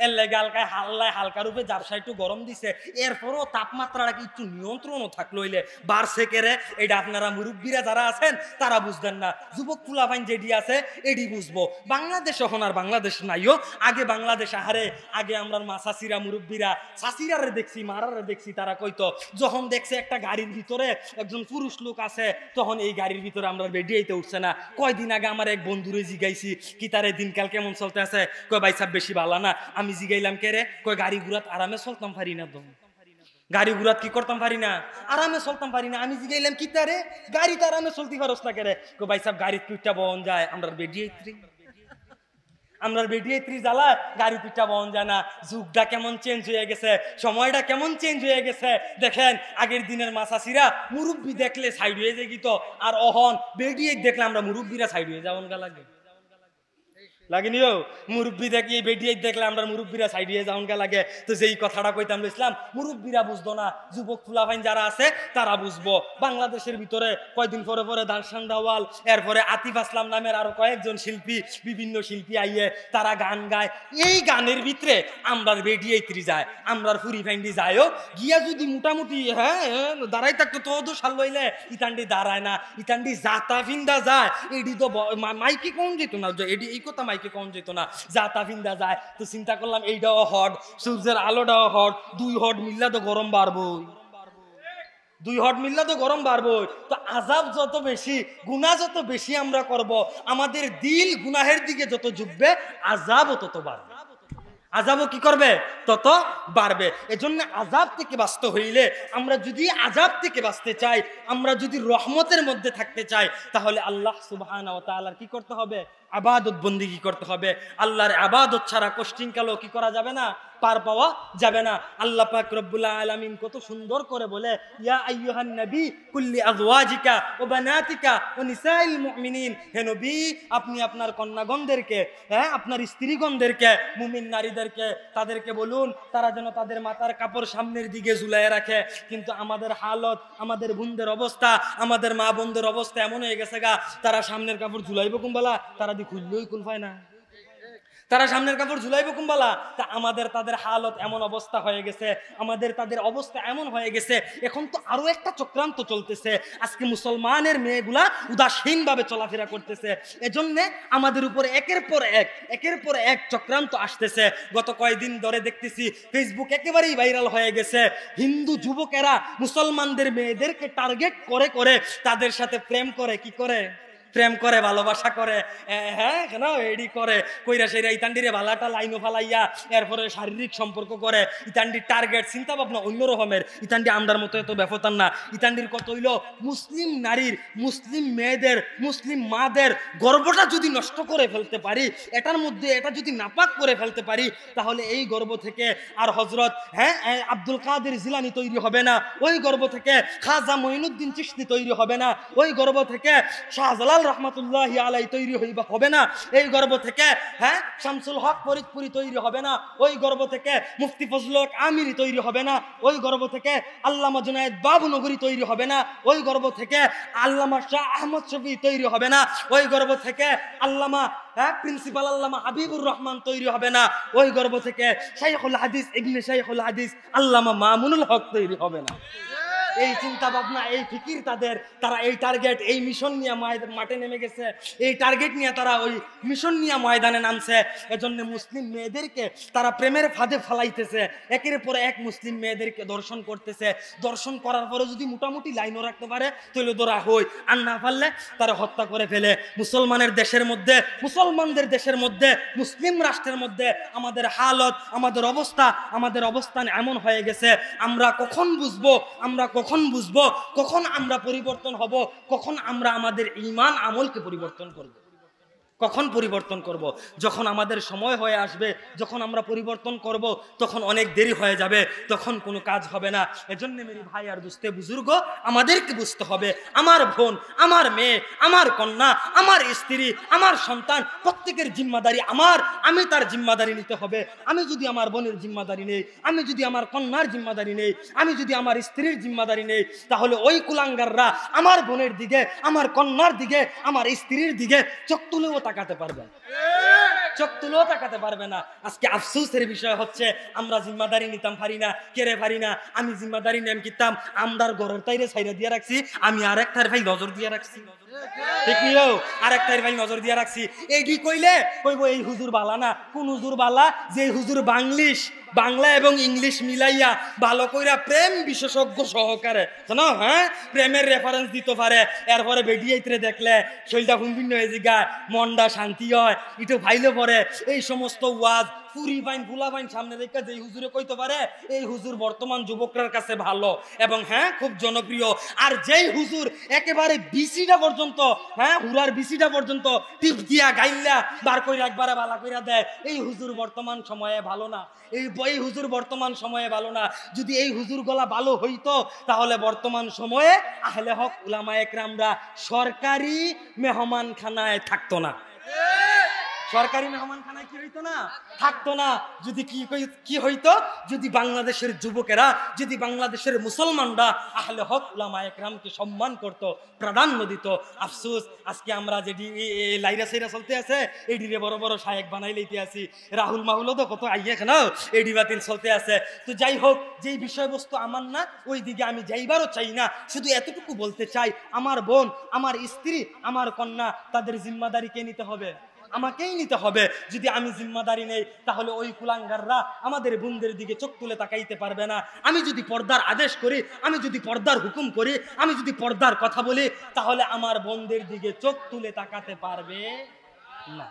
এর লেগে হালকা রূপে জাবসা একটু গরম দিছে, এরপরও তাপমাত্রাটা কি একটু নিয়ন্ত্রণও থাকলো হইলে বাড়ছে কেরে, এটা আপনারা মুরব্বীরা যারা আছেন তারা বুঝবেন না, যুবক ফুলাফাইন যেটি আছে এটি বুঝবো। বাংলাদেশ এখন আর বাংলাদেশ নাইও, আগে বাংলাদেশ আহারে, আগে আমরা মা চাষিরা মুরব্বীরা চাষিরারে দেখছি, মারারে দেখছি, তারা কইতো যখন দেখছে একটা গাড়ির ভিতরে একজন পুরুষ লোক আছে তখন এই গাড়ির ভিতরে আমরা বেডিয়াইতে উঠছে না। কয়দিন আগে আমার এক বন্ধুরে জিগাইছি কি তারে দিনকাল কেমন চলতে আছে, কয় ভাই সাহেব বেশি ভালো না। আমি জিগাইলাম কে রে, কয় গাড়ি ঘুরাত আরামে চলতাম পারি না, দম গাড়ি ঘুরাত কি করতাম পারি না, আরামে চলতাম পারি না। আমি জিগাইলাম কি তারে, গাড়িতে আরামে চলতে পারস না কে রে, কয় ভাই সাহেব গাড়ির পিঠটা বহন যায়, আমরা বেডিয়াইত্রি, আমরা বেডিয়াইত্রি জ্বালা গাড়ি পিঠটা বহন যায় না। যুগটা কেমন চেঞ্জ হয়ে গেছে, সময়টা কেমন চেঞ্জ হয়ে গেছে দেখেন। আগের দিনের মাসাসিরা মুরব্বী দেখলে সাইড হয়ে যায় গিত, আর অহন বেডিয়াই দেখলে আমরা মুরব্বীরা সাইড হয়ে যাওয়ান গা লাগে, লাগেনিও মুরব্বী দেখি বেডিয়াই দেখলে আমরা মুরব্বীরা সাইড হয়ে যাওয়ান গা লাগে। তো যেই কথাটা কইতাম ইসলাম মুরব্বীরা বুঝতো না, যুবক ফুলাফাইন যারা আছে তারা বুঝবো। বাংলাদেশের ভিতরে কয়দিন পরে পরে দারসান দাওয়াল, এরপরে আতিফ আসলাম নামের আরো কয়েকজন শিল্পী, বিভিন্ন শিল্পী আইয়ে তারা গান গায়। এই গানের ভিতরে আমরা বেডিয়াইত্রি যায়, আমরা ফুরি ফাইন্ডি যায়ও গিয়া যদি মোটামুটি দাঁড়াই থাকতো তো তো সাল লইলে ইতান্ডি দাঁড়ায় না, ইতান্ডি জাতা ফিন্দা যায়, এডি তো মাইকে কোন যেত না, এডি এই কথা মাইকে কোন যেত না, জাতা ফিন্দা যায়। তো চিন্তা করলাম এইটাও হট, সূর্যের আলোটাও হট, দুই হট মিললা তো গরম বাড়বই, দুই হট মিললে তো গরম বাড়বই। তো আজাব যত বেশি, গুনাহ যত বেশি আমরা করব, আমাদের দিল গুনাহের দিকে যত ঝুঁকবে আজাবও তত বাড়বে, আজাবও কি করবে তত বাড়বে। এজন্য আজাব থেকে বাঁচতে হইলে, আমরা যদি আজাব থেকে বাঁচতে চাই, আমরা যদি রহমতের মধ্যে থাকতে চাই, তাহলে আল্লাহ সুবহানাহু ওয়া তাআলার কি করতে হবে, ইবাদত বন্দেগী করতে হবে। আল্লাহর ইবাদত ছাড়া কোশ্চিনকালও কি করা যাবে না, পার পাওয়া যাবে না। আল্লাহ পাক রব্বুল আলামিন কত সুন্দর করে বলে, ইয়া আইয়ুহান নবী কুল্লি আজওয়াজিকা ওয়া বানাতিকা ওয়া নিসাইল মুমিনিন, হে নবী আপনি আপনার কন্যাগণদেরকে, আপনার স্ত্রীগণদেরকে, মুমিন নারীদেরকে তাদেরকে বলুন তারা যেন তাদের মাথার কাপড় সামনের দিকে ঝুলাইয়া রাখে। কিন্তু আমাদের হালত, আমাদের বোনদের অবস্থা, আমাদের মা বোনদের অবস্থা এমন হয়ে গেছে গা, তারা সামনের কাপড় ঝুলাইব কুম্বালা, তারা দি খুললেই কুল পায় না, তারা সামনের কাপড় ঝুলাইব কুম্বালা। তা আমাদের তাদের হালত এমন অবস্থা হয়ে গেছে, আমাদের তাদের অবস্থা এমন হয়ে গেছে। এখন তো আরো একটা চক্রান্ত চলতেছে, আজকে মুসলমানের মেয়েগুলা উদাসীন ভাবে চলাফেরা করতেছে। এজন্য আমাদের উপরে একের পর এক চক্রান্ত আসতেছে। গত কয়েকদিন ধরে দেখতেছি ফেসবুক একেবারেই ভাইরাল হয়ে গেছে, হিন্দু যুবকেরা মুসলমানদের মেয়েদেরকে টার্গেট করে করে তাদের সাথে প্রেম করে, কি করে প্রেম করে, ভালোবাসা করে, কেন এডি করে কইরা সেরা ইতান্ডিরে ভালাটা লাইনও ফালাইয়া এরপরে শারীরিক সম্পর্ক করে। ইতান্ডির টার্গেট চিন্তা ভাবনা অন্য রকমের। ইতান্ডি আমরার মতো এত ব্যাপার না। ইতান্ডির কত হইল মুসলিম নারীর, মুসলিম মেয়েদের, মুসলিম মাদের গর্বটা যদি নষ্ট করে ফেলতে পারি, এটার মধ্যে এটা যদি নাপাক করে ফেলতে পারি, তাহলে এই গর্ব থেকে আর হজরত আব্দুল কাদের জিলানী তৈরি হবে না, ওই গর্ব থেকে খাজা মঈনুদ্দিন চিশতি তৈরি হবে না, ওই গর্ব থেকে শাহজালাল রহমাতুল্লাহি আলাইহি তৈরি হবে না, এই গর্ব থেকে শামসুল হক ফরিদপুরি তৈরি হবে না, ওই গর্ব থেকে মুফতি ফজলুল হক আমিরি তৈরি হবে না, ওই গর্ব থেকে আল্লামা জুনায়েদ বাবুনগরী তৈরি হবে না, ওই গর্ব থেকে আল্লামা শাহ আহমদ শফি তৈরি হবে না, ওই গর্ব থেকে আল্লামা প্রিন্সিপাল আল্লামা হাবিবুর রহমান তৈরি হবে না, ওই গর্ব থেকে শাইখুল হাদিস ইবনে শাইখুল হাদিস আল্লামা মামুনুল হক তৈরি হবে না। এই চিন্তা ভাবনা, এই ফিকির তাদের, তারা এই টার্গেট, এই মিশন নিয়ে মাঠে নেমে গেছে, এই টার্গেট নিয়ে তারা ওই মিশন নিয়ে ময়দানে নামছে। এজন্য মুসলিম মেয়েদেরকে তারা প্রেমের ফাঁদে ফালাইতেছে, একের পরে এক মুসলিম মেয়েদেরকে দর্শন করতেছে। দর্শন করার পরে যদি মোটামুটি লাইনও রাখতে পারে তাহলে ধরা হই, আর না পারলে তারা হত্যা করে ফেলে। মুসলমানের দেশের মধ্যে, মুসলমানদের দেশের মধ্যে, মুসলিম রাষ্ট্রের মধ্যে আমাদের হালত, আমাদের অবস্থা, আমাদের অবস্থান এমন হয়ে গেছে, আমরা কখন বুঝবো, কখন আমরা পরিবর্তন হব, কখন আমরা আমাদের ঈমান আমলকে পরিবর্তন করব, কখন পরিবর্তন করব? যখন আমাদের সময় হয়ে আসবে, যখন আমরা পরিবর্তন করব, তখন অনেক দেরি হয়ে যাবে, তখন কোনো কাজ হবে না। এজন্য মেরি ভাই আর দুস্তে বুজুর্গ, আমাদেরকে বুঝতে হবে, আমার বোন, আমার মেয়ে, আমার কন্যা, আমার স্ত্রী, আমার সন্তান, প্রত্যেকের জিম্মাদারি আমার, আমি তার জিম্মাদারি নিতে হবে। আমি যদি আমার বোনের জিম্মাদারি নেই, আমি যদি আমার কন্যার জিম্মাদারি নেই, আমি যদি আমার স্ত্রীর জিম্মাদারি নেই, তাহলে ওই কুলাঙ্গাররা আমার বোনের দিকে, আমার কন্যার দিকে, আমার স্ত্রীর দিকে চোখ তুলেও তাকাতে পারবে। চোখ তুলেও তাকাতে পারবে না। আজকে আফসোসের বিষয় হচ্ছে আমরা জিম্মাদারি নিতাম পারি না, কেড়ে পারি না। আমি জিম্মাদারি নেম কিতাম আমদার গরর তাইরে ছাইরা দিয়ে রাখছি, আমি আরেকটার ভাই নজর দিয়ে রাখছি, ঠিক নিও আরেকটার ভাই নজর দিয়ে রাখছি। এইটি কইলে কইব এই হুজুর বালা না। কোন হুজুর বালা? যে হুজুর বাংলা এবং ইংলিশ মিলাইয়া ভালো কইরা প্রেম বিশেষজ্ঞ সহকারে জানো, হ্যাঁ, প্রেমের রেফারেন্স দিতে পারে। এরপরে বেডিয়াইতে দেখলে শরীরটা ভিন্ন হয়ে যায়, মনটা শান্তি হয়, একটু ভাইলে পরে এই সমস্ত ওয়াজ পুরি বাইন ফুলা বাইন সামনে রেখে যে হুজুরে কইতে পারে এই হুজুর বর্তমান যুবকরার কাছে ভালো এবং হ্যাঁ খুব জনপ্রিয়। আর যেই হুজুর একেবারে বিসিটা পর্যন্ত, হ্যাঁ হুরার বিসিটা পর্যন্ত টিপ দিয়া গাইল্লা বার কইরা একবারে বালা কইরা দেয়, এই হুজুর বর্তমান সময়ে ভালো না। এই হুজুর বর্তমান সময়ে ভালো না। যদি এই হুজুর গলা ভালো হইতো তাহলে বর্তমান সময়ে আহলে হক উলামায়ে কেরামরা সরকারি মেহমানখানায় থাকতো না। সরকারি মেহমানখানায় কি হইতো না? থাকতো না। যদি কি হইতো? যদি বাংলাদেশের যুবকেরা, যদি বাংলাদেশের মুসলমানরা আহলে হক উলামায়ে কেরামকে সম্মান করত, প্রাধান্য দিত। আফসোস আজকে আমরা যে লাইরা সাইরা চলতে আছে এডিরে বড় বড় শায়েক বানাই লইতে আছি, রাহুল মাহুলও তো কত আইয়ে কেন এডি বাতিল চলতে আছে। তো যাই হোক, যেই বিষয়বস্তু আমার না ওই দিকে আমি যাইবারও চাই না। শুধু এতটুকু বলতে চাই, আমার বোন, আমার স্ত্রী, আমার কন্যা, তাদের জিম্মাদারি কে নিতে হবে? আমাকেই নিতে হবে। যদি আমি জিম্মাদারি নেই তাহলে ওই কুলাঙ্গাররা আমাদের বোনদের দিকে চোখ তুলে তাকাইতে পারবে না। আমি যদি পর্দার আদেশ করি, আমি যদি পর্দার হুকুম করি, আমি যদি পর্দার কথা বলি, তাহলে আমার বোনদের দিকে চোখ তুলে তাকাতে পারবে না,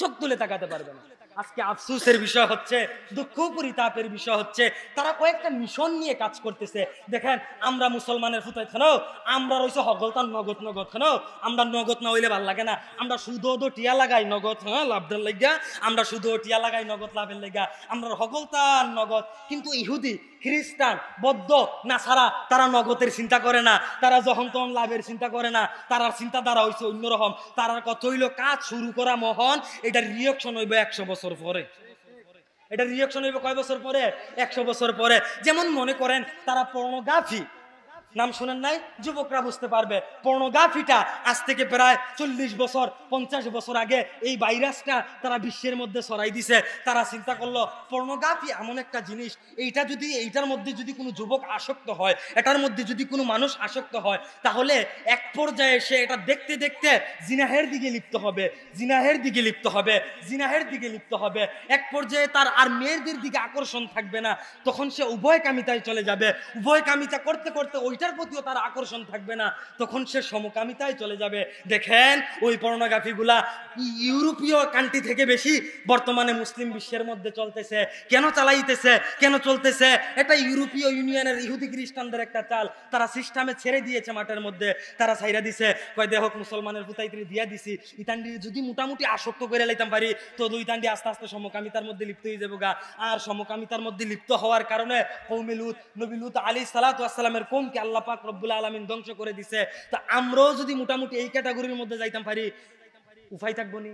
চোখ তুলে তাকাতে পারবে না। আজকে আফসোসের বিষয় হচ্ছে, দুঃখ পরিতাপের বিষয় হচ্ছে, তারা কয়েকটা মিশন নিয়ে কাজ করতেছে। দেখেন, আমরা মুসলমানের ফুতাই খানো, আমরা রয়েছে হগলতান নগদ খানো, আমরা নগদ না হইলে ভাল লাগে না, আমরা সুদো টিয়া লাগাই নগদ, হ্যাঁ লাভের লেগা, আমরা সুদো টিয়া লাগাই নগদ লাভের লেগা, আমরা হগলতান নগদ। কিন্তু ইহুদি, খ্রিস্টান, বৌদ্ধ, নাসারা তারা নগদের চিন্তা করে না, তারা যখন তখন লাভের চিন্তা করে না, তার চিন্তাধারা হইছে অন্যরকম। তার কথা হইল কাজ শুরু করা মহন, এটার রিঅ্যাকশন হইবে 100 বছর পরে। এটা রিঅ্যাকশন হইবে কয় বছর পরে? 100 বছর পরে। যেমন মনে করেন তারা পর্নোগ্রাফি নাম শুনেন নাই? যুবকরা বুঝতে পারবে। পর্নোগ্রাফিটা আজ থেকে প্রায় 40 বছর 50 বছর আগে এই ভাইরাসটা তারা বিশ্বের মধ্যে ছড়াই দিছে। তারা চিন্তা করলো পর্নোগ্রাফি এমন একটা জিনিস, এইটার মধ্যে যদি কোনো যুবক আসক্ত হয়, এটার মধ্যে যদি কোনো মানুষ আসক্ত হয়, তাহলে এক পর্যায়ে সে এটা দেখতে দেখতে জিনাহের দিকে লিপ্ত হবে, জিনাহের দিকে লিপ্ত হবে, জিনাহের দিকে লিপ্ত হবে। এক পর্যায়ে তার আর মেয়েদের দিকে আকর্ষণ থাকবে না, তখন সে উভয় কামিতায় চলে যাবে। উভয় কামিতা করতে করতে ওইটার প্রতিও তার আকর্ষণ থাকবে না, তখন সে সমকামিতায় চলে যাবে। দেখেন, ওই পর্নোগ্রাফিগুলা ইউরোপীয় কান্ট্রি থেকে বেশি বর্তমানে মুসলিম বিশ্বের মধ্যে চলতেছে। কেন চালাইতেছে, কেন চলতেছে? এটা ইউরোপীয় ইউনিয়নের ইহুদি খ্রিস্টানদের একটা চাল। তারা সিস্টেমে ছেড়ে দিয়েছে, মাঠের মধ্যে তারা ছাইরা দিছে, কয় দেখ মুসলমানের পুতাইত্রী দিয়া দিছি, ইতান্ডি যদি মোটামুটি আসক্ত করে লাইতাম পারি তো দুই তান্ডি আস্তে আস্তে সমকামিতার মধ্যে লিপ্ত হয়ে যাবো গা। আর সমকামিতার মধ্যে লিপ্ত হওয়ার কারণে কওমে লূত, নবী লূত আলাইহিস সালাতু ওয়াস সালামের কওমকে আল্লাহ পাক রব্বুল আলামিন ধ্বংস করে দিছে। তা আমরাও যদি মোটামুটি এই ক্যাটাগরির মধ্যে যাইতাম পারি, উপায় থাকবো নি?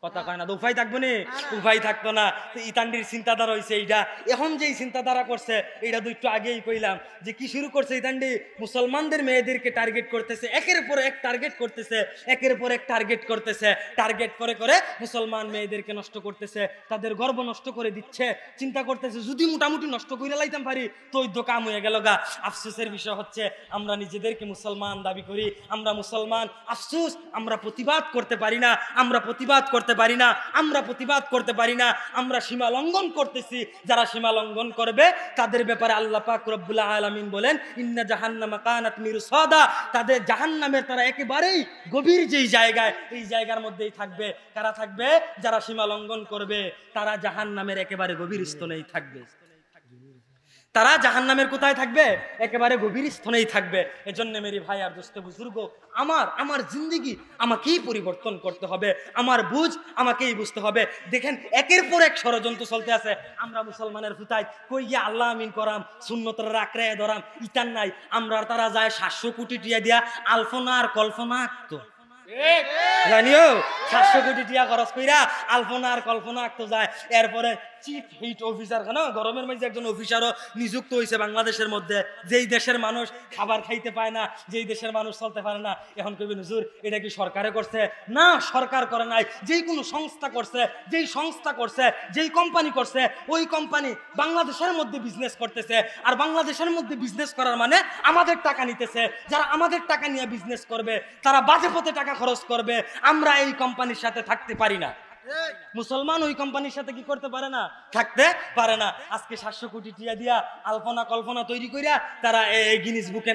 কথা কয় না, উপায় থাকবো নি? উপায় থাকতো না। তো ইতান্ডির চিন্তাধারা হয়েছে এইটা। এখন যেই চিন্তাধারা করছে এইটা তো একটু আগেই কইলাম যে কি শুরু করছে ইতান্ডি, মুসলমানদের মেয়েদেরকে টার্গেট করতেছে, একের পর এক টার্গেট করতেছে, একের পর এক টার্গেট করতেছে, টার্গেট করে করে মুসলমান মেয়েদেরকে নষ্ট করতেছে, তাদের গর্ব নষ্ট করে দিচ্ছে। চিন্তা করতেছে যদি মোটামুটি নষ্ট করে লাইতাম পারি তো ওই দোকাম হয়ে গেল গা। আফসোসের বিষয় হচ্ছে আমরা নিজেদেরকে মুসলমান দাবি করি, আমরা মুসলমান, আফসোস আমরা প্রতিবাদ করতে পারি না, আমরা প্রতিবাদ করতে পারি না, আমরা প্রতিবাদ করতে পারি না, আমরা সীমা লঙ্ঘন করতেছি। যারা সীমা লঙ্ঘন করবে তাদের ব্যাপারে আল্লাহ পাক রব্বুল আলামিন বলেন ইন্না জাহান্নামা কানাত মিরসাদা, তাদের জাহান্নামের তারা একেবারেই গভীর যেই জায়গায়, এই জায়গার মধ্যেই থাকবে। কারা থাকবে? যারা সীমা লঙ্ঘন করবে তারা জাহান্নামের একেবারে গভীর স্তনেই থাকবে। তারা জাহান্নামের কোথায় থাকবে? একেবারে গভীর স্তনেই থাকবে। এজন্য মেরি ভাই আর দোস্ত বুজুর্গ, আমার জিন্দেগি আমাকেই পরিবর্তন করতে হবে, আমার বুঝ আমাকেই বুঝতে হবে। দেখেন একের পর এক ষড়যন্ত্র চলতে আছে। আমরা মুসলমানের ফুতাই কই গিয়ে আল্লাহ আমিন করাম, সুন্নতরা রাখরায় ধরাম, ইতান নাই। আমরা তারা যায় 700 কোটি টিয়া দিয়া আলফনা আর কল্পনা তো জানিও 700 কোটি টাকা খরচ কইরা আলপনা আর কল্পনা আঁকতে যায়। এরপরে চিফ হিট অফিসার কেন গরমের মাঝে একজন অফিসারও নিযুক্ত হয়েছে বাংলাদেশের মধ্যে, যেই দেশের মানুষ খাবার খাইতে পায় না, যেই দেশের মানুষ চলতে পারে না। এখন কইবেন হুজুর এটা কি সরকারে করছে? না, সরকার করে নাই, যেই কোনো সংস্থা করছে। যেই সংস্থা করছে, যেই কোম্পানি করছে, ওই কোম্পানি বাংলাদেশের মধ্যে বিজনেস করতেছে। আর বাংলাদেশের মধ্যে বিজনেস করার মানে আমাদের টাকা নিতেছে। যারা আমাদের টাকা নিয়ে বিজনেস করবে তারা বাজে পথে টাকা খরচ করবে। আমরা এই কোম্পানির সাথে থাকতে পারি না। মুসলমান ওই কোম্পানির সাথে কি করতে পারে না? থাকতে পারে না। আজকে 700 কোটি টাকা দিয়া আলপনা কল্পনা তৈরি কইরা তারা এই গিনিস বুকে